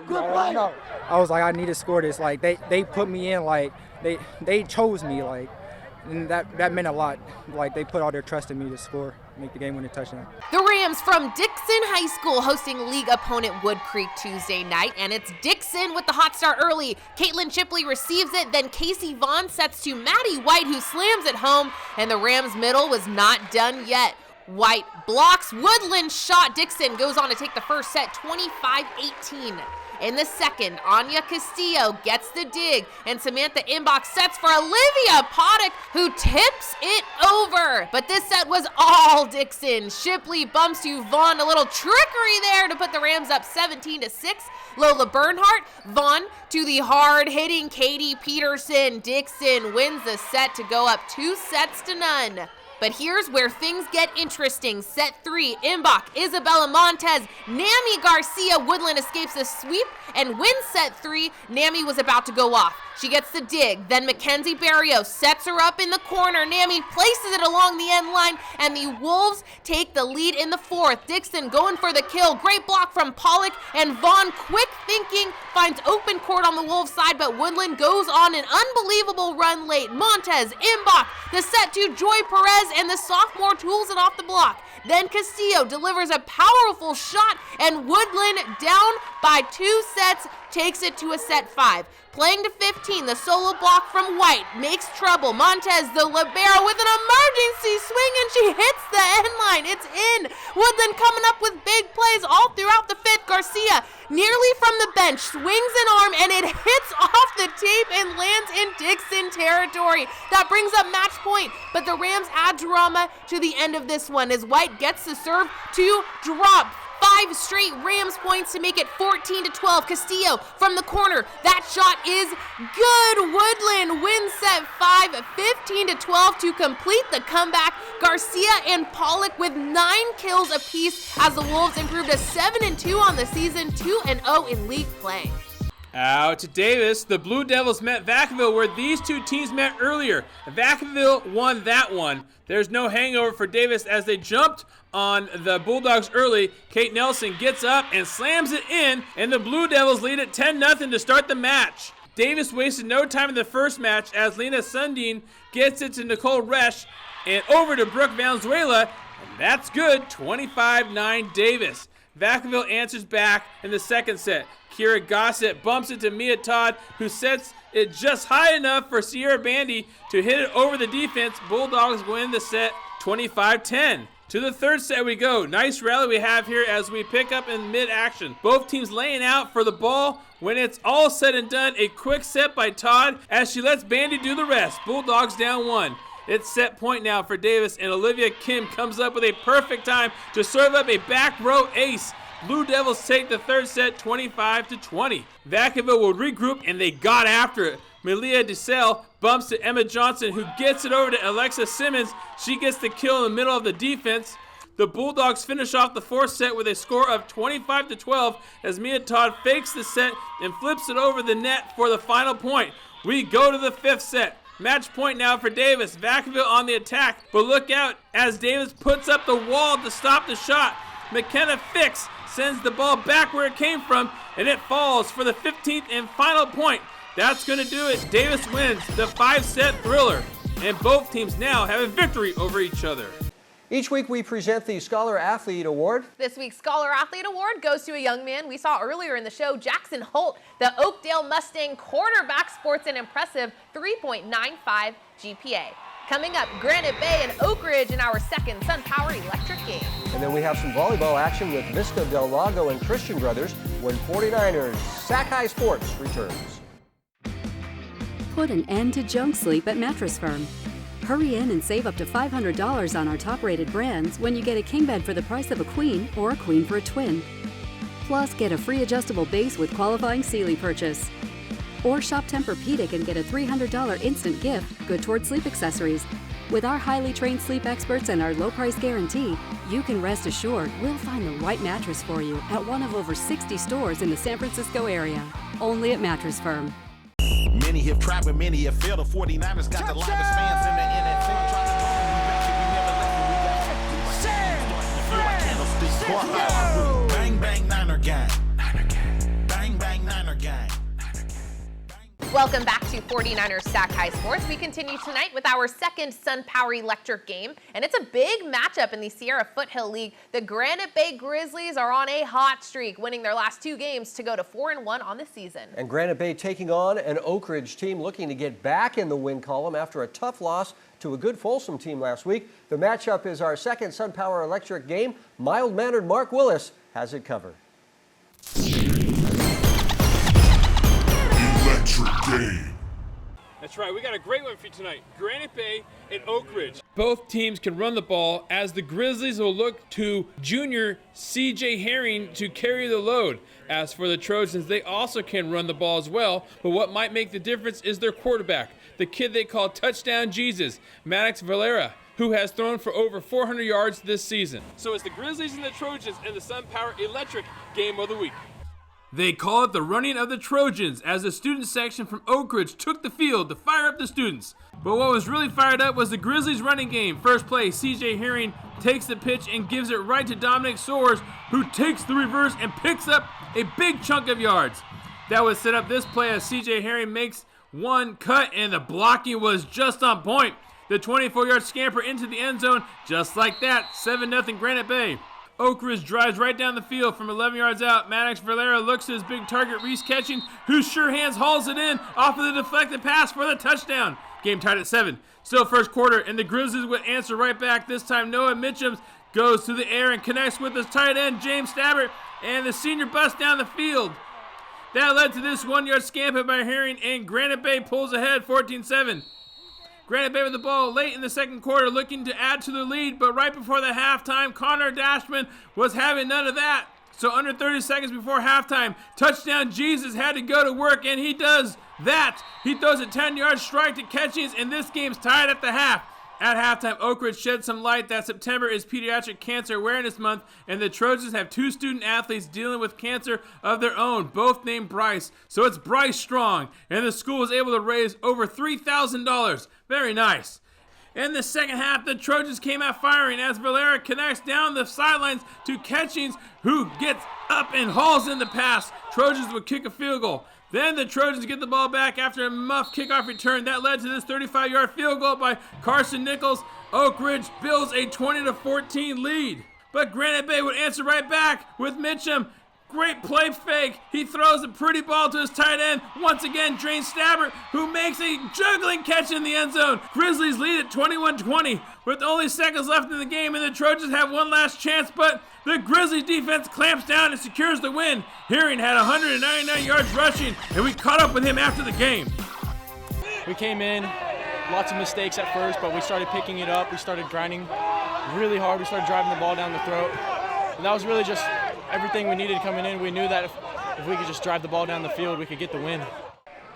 Good play. I was like, I need to score this. Like they put me in. Like they chose me. Like, and that meant a lot. Like they put all their trust in me to score, make the game-winning touchdown. The Rams from Dixon High School hosting league opponent Wood Creek Tuesday night, and it's Dixon with the hot start early. Caitlin Chipley receives it, then Casey Vaughn sets to Maddie White, who slams it home, and the Rams middle was not done yet. White blocks, Woodland shot. Dixon goes on to take the first set, 25-18. In the second, Anya Castillo gets the dig, and Samantha Inbox sets for Olivia Poddick, who tips it over. But this set was all Dixon. Shipley bumps to Vaughn, a little trickery there to put the Rams up 17-6. Lola Bernhardt, Vaughn to the hard-hitting Katie Peterson. Dixon wins the set to go up 2-0. But here's where things get interesting. Set 3, Imbach, Isabella Montez, Nami Garcia. Woodland escapes the sweep and wins set 3. Nami was about to go off. She gets the dig. Then Mackenzie Barrios sets her up in the corner. Nami places it along the end line, and the Wolves take the lead in the fourth. Dixon going for the kill. Great block from Pollock, and Vaughn, quick thinking, finds open court on the Wolves side, but Woodland goes on an unbelievable run late. Montez, Imbach, the set to Joy Perez, and the sophomore tools it off the block. Then Castillo delivers a powerful shot, and Woodland, down by 2 sets, takes it to a set 5. Playing to 15, the solo block from White makes trouble. Montez, the libero, with an emergency swing, and she hits the end line. It's in. Woodland coming up with big plays all throughout the fifth. Garcia, nearly from the bench, swings an arm, and it hits off the tape and lands in Dixon territory. That brings up match point, but the Rams add drama to the end of this one as White gets the serve to drop. 5 straight Rams points to make it 14-12. Castillo from the corner. That shot is good. Woodland wins set 5, 15-12 to complete the comeback. Garcia and Pollock with 9 kills apiece as the Wolves improved to 7-2 on the season, 2-0 in league play. Out to Davis, the Blue Devils met Vacaville where these two teams met earlier. Vacaville won that one. There's no hangover for Davis as they jumped on the Bulldogs early. Kate Nelson gets up and slams it in, and the Blue Devils lead at 10-0 to start the match. Davis wasted no time in the first match as Lena Sundin gets it to Nicole Resch and over to Brooke Valenzuela, and that's good, 25-9 Davis. Vacaville answers back in the second set. Kira Gossett bumps it to Mia Todd, who sets it just high enough for Sierra Bandy to hit it over the defense. Bulldogs win the set 25-10. To the third set we go. Nice rally we have here as we pick up in mid-action. Both teams laying out for the ball. When it's all said and done, a quick set by Todd as she lets Bandy do the rest. Bulldogs down 1. It's set point now for Davis, and Olivia Kim comes up with a perfect time to serve up a back row ace. Blue Devils take the third set 25-20. Vacaville will regroup, and they got after it. Melia DeSalle bumps to Emma Johnson, who gets it over to Alexa Simmons. She gets the kill in the middle of the defense. The Bulldogs finish off the fourth set with a score of 25-12 as Mia Todd fakes the set and flips it over the net for the final point. We go to the fifth set. Match point now for Davis. Vacaville on the attack, but look out as Davis puts up the wall to stop the shot. McKenna Fix sends the ball back where it came from, and it falls for the 15th and final point. That's going to do it. Davis wins the 5-set thriller, and both teams now have a victory over each other. Each week we present the Scholar Athlete Award. This week's Scholar Athlete Award goes to a young man we saw earlier in the show, Jackson Holt. The Oakdale Mustang quarterback sports an impressive 3.95 GPA. Coming up, Granite Bay and Oak Ridge in our second SunPower Electric game. And then we have some volleyball action with Vista Del Lago and Christian Brothers when 49ers Sac-Hi Sports returns. Put an end to junk sleep at Mattress Firm. Hurry in and save up to $500 on our top-rated brands when you get a king bed for the price of a queen or a queen for a twin. Plus, get a free adjustable base with qualifying Sealy purchase. Or shop Tempur-Pedic and get a $300 instant gift, good towards sleep accessories. With our highly trained sleep experts and our low price guarantee, you can rest assured we'll find the right mattress for you at one of over 60 stores in the San Francisco area. Only at Mattress Firm. Many have tried, but many have failed. The 49ers got the livest fans in the NFL. Try to talk, we back, we never left. Bang, bang, Niner gang. Bang, bang, Niner gang. Welcome back to 49ers Sac-Hi Sports. We continue tonight with our second SunPower Electric game, and it's a big matchup in the Sierra Foothill League. The Granite Bay Grizzlies are on a hot streak, winning their last 2 games to go to 4-1 on the season. And Granite Bay taking on an Oak Ridge team looking to get back in the win column after a tough loss to a good Folsom team last week. The matchup is our second SunPower Electric game. Mild-mannered Mark Willis has it covered. game. That's right, we got a great one for you tonight. Granite Bay and Oak Ridge. Both teams can run the ball as the Grizzlies will look to junior C.J. Herring to carry the load. As for the Trojans, they also can run the ball as well, but what might make the difference is their quarterback, the kid they call Touchdown Jesus, Maddox Valera, who has thrown for over 400 yards this season. So it's the Grizzlies and the Trojans in the SunPower Electric Game of the Week. They call it the running of the Trojans as the student section from Oak Ridge took the field to fire up the students. But what was really fired up was the Grizzlies running game. First play, C.J. Herring takes the pitch and gives it right to Dominic Soares, who takes the reverse and picks up a big chunk of yards. That would set up this play as C.J. Herring makes one cut and the blocking was just on point. The 24-yard scamper into the end zone, just like that, 7-0 Granite Bay. Oak Ridge drives right down the field from 11 yards out. Maddox Valera looks to his big target, Reese Catching, whose sure hands hauls it in off of the deflected pass for the touchdown. Game tied at 7. Still first quarter, and the Grizzlies would answer right back. This time Noah Mitchum goes through the air and connects with his tight end, James Stabbert, and the senior busts down the field. That led to this 1-yard scamper by Herring, and Granite Bay pulls ahead 14-7. Granite Bay with the ball late in the second quarter, looking to add to the lead, but right before the halftime, Connor Dashman was having none of that. So under 30 seconds before halftime, Touchdown Jesus had to go to work, and he does that. He throws a 10-yard strike to Catchings, and this game's tied at the half. At halftime, Oak Ridge shed some light that September is Pediatric Cancer Awareness Month, and the Trojans have 2 student athletes dealing with cancer of their own, both named Bryce. So it's Bryce Strong, and the school was able to raise over $3,000. Very nice. In the second half, the Trojans came out firing as Valera connects down the sidelines to Catchings, who gets up and hauls in the pass. Trojans would kick a field goal. Then the Trojans get the ball back after a muff kickoff return. That led to this 35-yard field goal by Carson Nichols. Oak Ridge builds a 20-14 lead. But Granite Bay would answer right back with Mitchum. Great play fake. He throws a pretty ball to his tight end. Once again, James Stabbert, who makes a juggling catch in the end zone. Grizzlies lead at 21-20 with only seconds left in the game, and the Trojans have one last chance, but the Grizzlies defense clamps down and secures the win. Herring had 199 yards rushing, and we caught up with him after the game. We came in, lots of mistakes at first, but we started picking it up. We started grinding really hard. We started driving the ball down the throat. And that was really just everything we needed coming in. We knew that if we could just drive the ball down the field, we could get the win.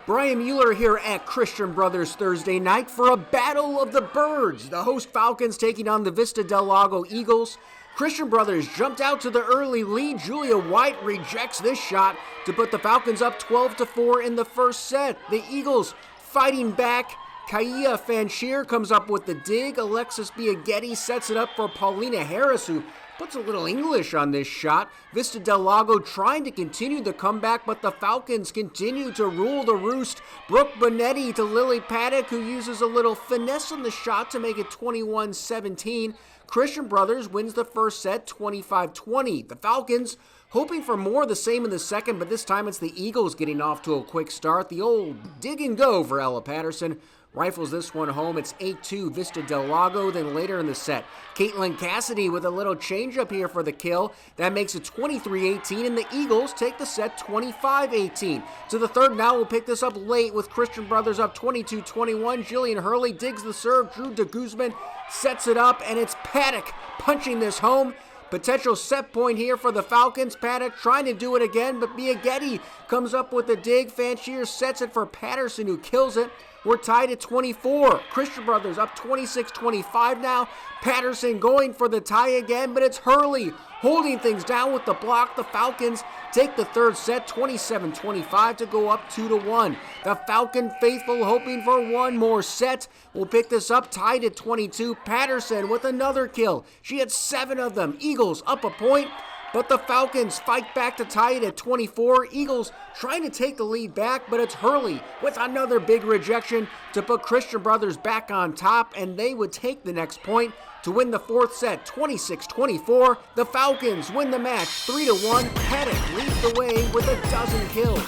Brian Mueller here at Christian Brothers Thursday night for a Battle of the Birds. The host Falcons taking on the Vista Del Lago Eagles. Christian Brothers jumped out to the early lead. Julia White rejects this shot to put the Falcons up 12-4 in the first set. The Eagles fighting back. Kaya Fanchir comes up with the dig. Alexis Biaghetti sets it up for Paulina Harris, who puts a little English on this shot. Vista Del Lago trying to continue the comeback, but the Falcons continue to rule the roost. Brooke Bonetti to Lily Paddock, who uses a little finesse on the shot to make it 21-17. Christian Brothers wins the first set 25-20. The Falcons hoping for more of the same in the second, but this time it's the Eagles getting off to a quick start. The old dig and go for Ella Patterson. Rifles this one home. It's 8-2 Vista Del Lago. Then later in the set, Caitlin Cassidy with a little changeup here for the kill. That makes it 23-18, and the Eagles take the set 25-18. To the third now, we'll pick this up late with Christian Brothers up 22-21. Jillian Hurley digs the serve. Drew de Guzman sets it up, and it's Paddock punching this home. Potential set point here for the Falcons. Paddock trying to do it again, but Biaghetti comes up with the dig. Fanchir sets it for Patterson, who kills it. We're tied at 24. Christian Brothers up 26-25 now. Patterson going for the tie again, but it's Hurley holding things down with the block. The Falcons take the third set 27-25 to go up 2-1. The Falcon faithful hoping for one more set. We'll pick this up tied at 22. Patterson with another kill. She had 7 of them. Eagles up a point. But the Falcons fight back to tie it at 24. Eagles trying to take the lead back, but it's Hurley with another big rejection to put Christian Brothers back on top, and they would take the next point to win the fourth set 26-24. The Falcons win the match 3-1. Paddock leads the way with a dozen kills.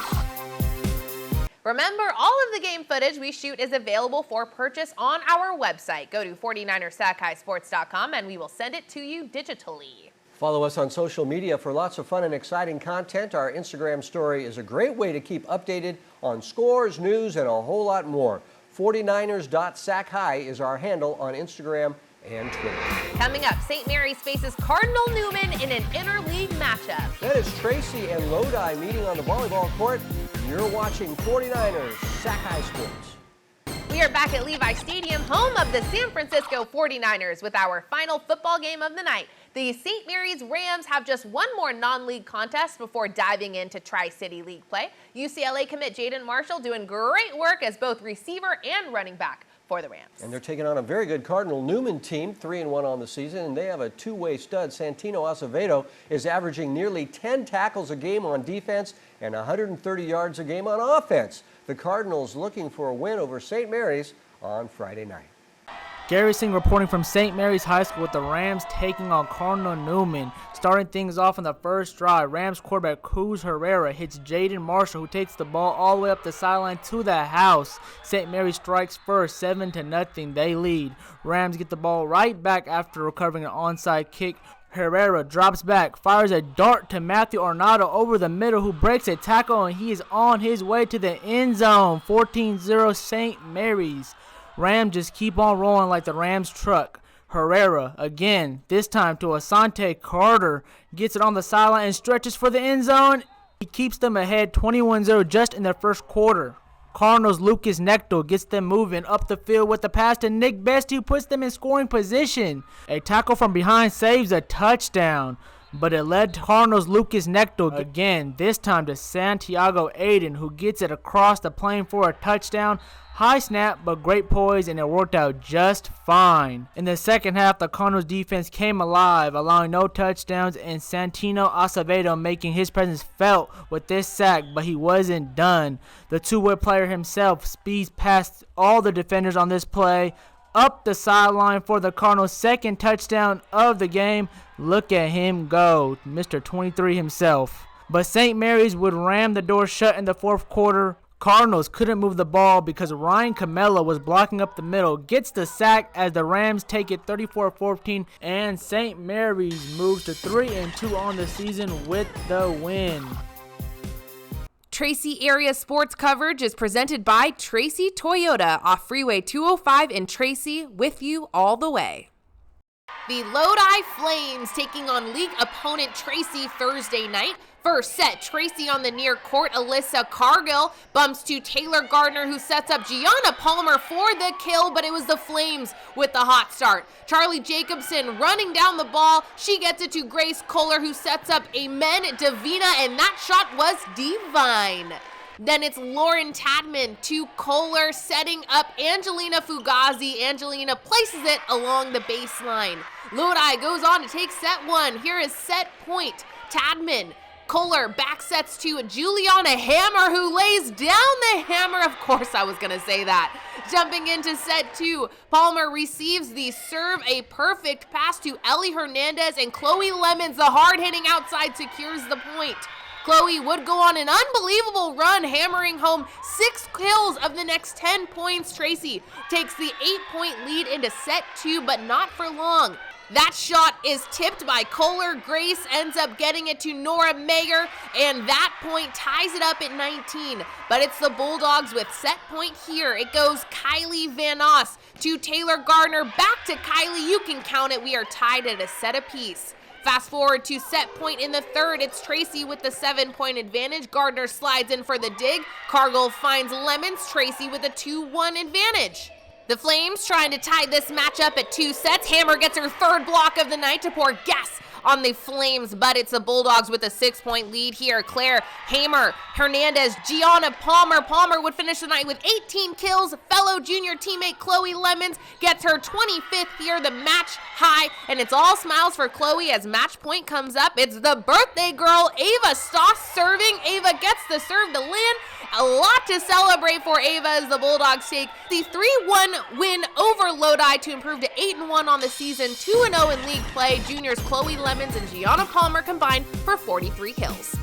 Remember, all of the game footage we shoot is available for purchase on our website. Go to 49ersachisports.com and we will send it to you digitally. Follow us on social media for lots of fun and exciting content. Our Instagram story is a great way to keep updated on scores, news, and a whole lot more. 49ers.Sac-Hi is our handle on Instagram and Twitter. Coming up, St. Mary's faces Cardinal Newman in an interleague matchup. That is Tracy and Lodi meeting on the volleyball court. You're watching 49ers Sac-Hi Sports. We are back at Levi Stadium, home of the San Francisco 49ers, with our final football game of the night. The St. Mary's Rams have just one more non-league contest before diving into Tri-City League play. UCLA commit Jaden Marshall doing great work as both receiver and running back for the Rams. And they're taking on a very good Cardinal Newman team, 3-1 on the season, and they have a two-way stud. Santino Acevedo is averaging nearly 10 tackles a game on defense and 130 yards a game on offense. The Cardinals looking for a win over St. Mary's on Friday night. Gary Singh reporting from St. Mary's High School with the Rams taking on Cardinal Newman. Starting things off in the first drive, Rams quarterback Cruz Herrera hits Jaden Marshall, who takes the ball all the way up the sideline to the house. St. Mary's strikes first, 7-0. They lead. Rams get the ball right back after recovering an onside kick. Herrera drops back, fires a dart to Matthew Arnado over the middle, who breaks a tackle, and he is on his way to the end zone. 14-0 St. Mary's. Rams just keep on rolling like the Rams truck. Herrera, again, this time to Asante Carter, gets it on the sideline and stretches for the end zone. He keeps them ahead 21-0 just in the first quarter. Cardinals' Lucas Necto gets them moving up the field with the pass to Nick Best, who puts them in scoring position. A tackle from behind saves a touchdown, but it led to Cardinals' Lucas Necto again, this time to Santiago Aiden, who gets it across the plane for a touchdown. High snap, but great poise, and it worked out just fine. In the second half, the Cardinals defense came alive, allowing no touchdowns, and Santino Acevedo making his presence felt with this sack, but he wasn't done. The two-way player himself speeds past all the defenders on this play, up the sideline for the Cardinals' second touchdown of the game. Look at him go, Mr. 23 himself. But St. Mary's would ram the door shut in the fourth quarter. Cardinals couldn't move the ball because Ryan Camella was blocking up the middle. Gets the sack as the Rams take it 34-14, and St. Mary's moves to 3-2 on the season with the win. Tracy area sports coverage is presented by Tracy Toyota off Freeway 205 in Tracy, with you all the way. The Lodi Flames taking on league opponent Tracy Thursday night. First set, Tracy on the near court. Alyssa Cargill bumps to Taylor Gardner, who sets up Gianna Palmer for the kill, but it was the Flames with the hot start. Charlie Jacobson running down the ball. She gets it to Grace Kohler, who sets up Amen Davina, and that shot was divine. Then it's Lauren Tadman to Kohler, setting up Angelina Fugazi. Angelina places it along the baseline. Lodi goes on to take set one. Here is set point. Tadman. Kohler back sets to Juliana Hammer, who lays down the hammer. Of course I was going to say that. Jumping into set two, Palmer receives the serve. A perfect pass to Ellie Hernandez, and Chloe Lemons, the hard-hitting outside, secures the point. Chloe would go on an unbelievable run, hammering home 6 kills of the next 10 points. Tracy takes the 8-point lead into set two, but not for long. That shot is tipped by Kohler. Grace ends up getting it to Nora Mayer, and that point ties it up at 19. But it's the Bulldogs with set point here. It goes Kylie Van Oss to Taylor Gardner. Back to Kylie. You can count it. We are tied at a set apiece. Fast forward to set point in the third. It's Tracy with the 7-point advantage. Gardner slides in for the dig. Cargill finds Lemons. Tracy with a 2-1 advantage. The Flames trying to tie this matchup at 2 sets. Hammer gets her third block of the night to pour gas on the Flames, but it's the Bulldogs with a 6-point lead here. Claire, Hammer, Hernandez, Gianna Palmer. Palmer would finish the night with 18 kills. Fellow junior teammate Chloe Lemons gets her 25th here, the match high, and it's all smiles for Chloe as match point comes up. It's the birthday girl, Ava Stoss, serving. Ava gets the serve to land. A lot to celebrate for Ava as the Bulldogs take the 3-1 win over Lodi to improve to 8-1 on the season, 2-0 in league play. Juniors Chloe Lemons and Gianna Palmer combined for 43 kills.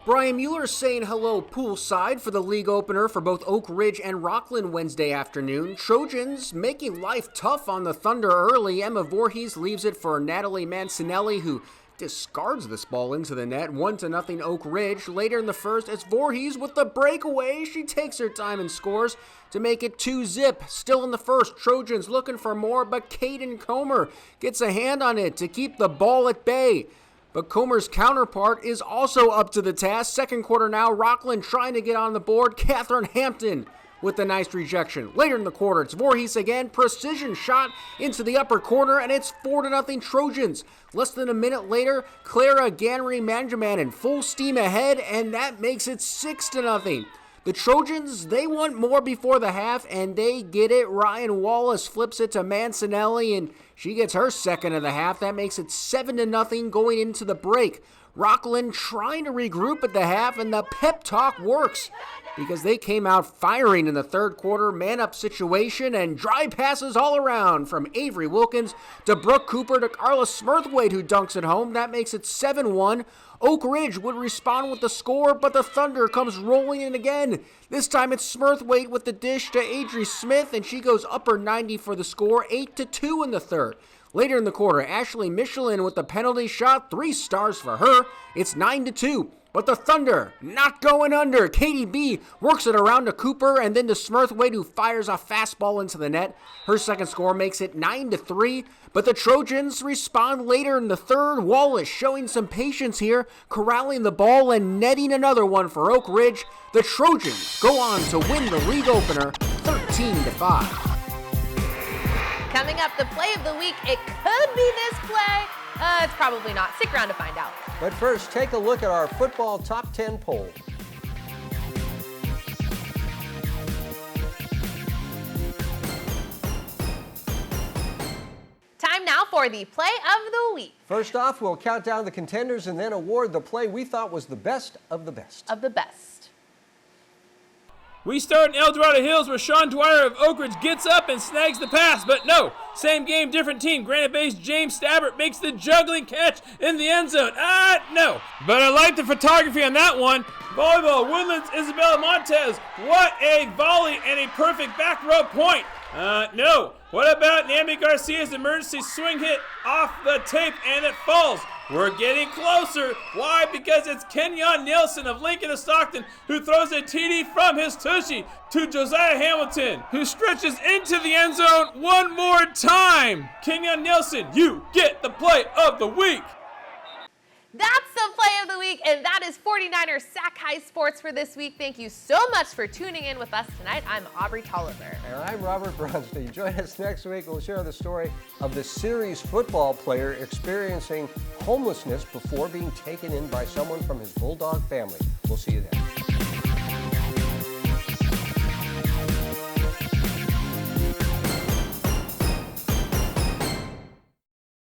Brian Mueller saying hello poolside for the league opener for both Oak Ridge and Rockland Wednesday afternoon. Trojans making life tough on the Thunder early. Emma Voorhees leaves it for Natalie Mancinelli, who discards this ball into the net. 1-0 Oak Ridge. Later in the first, it's Voorhees with the breakaway. She takes her time and scores to make it 2-zip. Still in the first, Trojans looking for more, but Caden Comer gets a hand on it to keep the ball at bay. But Comer's counterpart is also up to the task. Second quarter now, Rockland trying to get on the board. Catherine Hampton with a nice rejection. Later in the quarter, it's Voorhees again. Precision shot into the upper corner, and it's 4-0 Trojans. Less than a minute later, Clara Ganry-Manjaman in full steam ahead, and that makes it 6-0. The Trojans, they want more before the half, and they get it. Ryan Wallace flips it to Mancinelli, and she gets her second of the half. That makes it 7-0 going into the break. Rockland trying to regroup at the half, and the pep talk works because they came out firing in the third quarter. Man-up situation and dry passes all around from Avery Wilkins to Brooke Cooper to Carla Smurthwaite, who dunks it home. That makes it 7-1. Oak Ridge would respond with the score, but the Thunder comes rolling in again. This time it's Smurthwaite with the dish to Adri Smith, and she goes upper 90 for the score, 8-2 in the third. Later in the quarter, Ashley Michelin with the penalty shot, 3 stars for her. It's 9-2. But the Thunder not going under. Katie B works it around to Cooper and then to Smurthwaite, who fires a fastball into the net. Her second score makes it 9-3. But the Trojans respond later in the third. Wallace showing some patience here, corralling the ball and netting another one for Oak Ridge. The Trojans go on to win the league opener 13-5. Coming up, the play of the week. It could be this play. It's probably not. Stick around to find out. But first, take a look at our football top 10 poll. Time now for the play of the week. First off, we'll count down the contenders and then award the play we thought was the best of the best. Of the best. We start in El Dorado Hills where Sean Dwyer of Oak Ridge gets up and snags the pass, but no, same game, different team. Granite-based James Stabbert makes the juggling catch in the end zone. No. But I like the photography on that one. Volleyball, Woodlands, Isabella Montez. What a volley and a perfect back row point. No. What about Naomi Garcia's emergency swing hit off the tape and it falls? We're getting closer. Why? Because it's Kenyon Nielsen of Lincoln to Stockton who throws a TD from his tushy to Josiah Hamilton, who stretches into the end zone one more time. Kenyon Nielsen, you get the play of the week. That's the play of the week, and that is 49ers Sac-Hi Sports for this week. Thank you so much for tuning in with us tonight. I'm Aubrey Tolliver. And I'm Robert Bronstein. Join us next week. We'll share the story of the series football player experiencing homelessness before being taken in by someone from his Bulldog family. We'll see you then.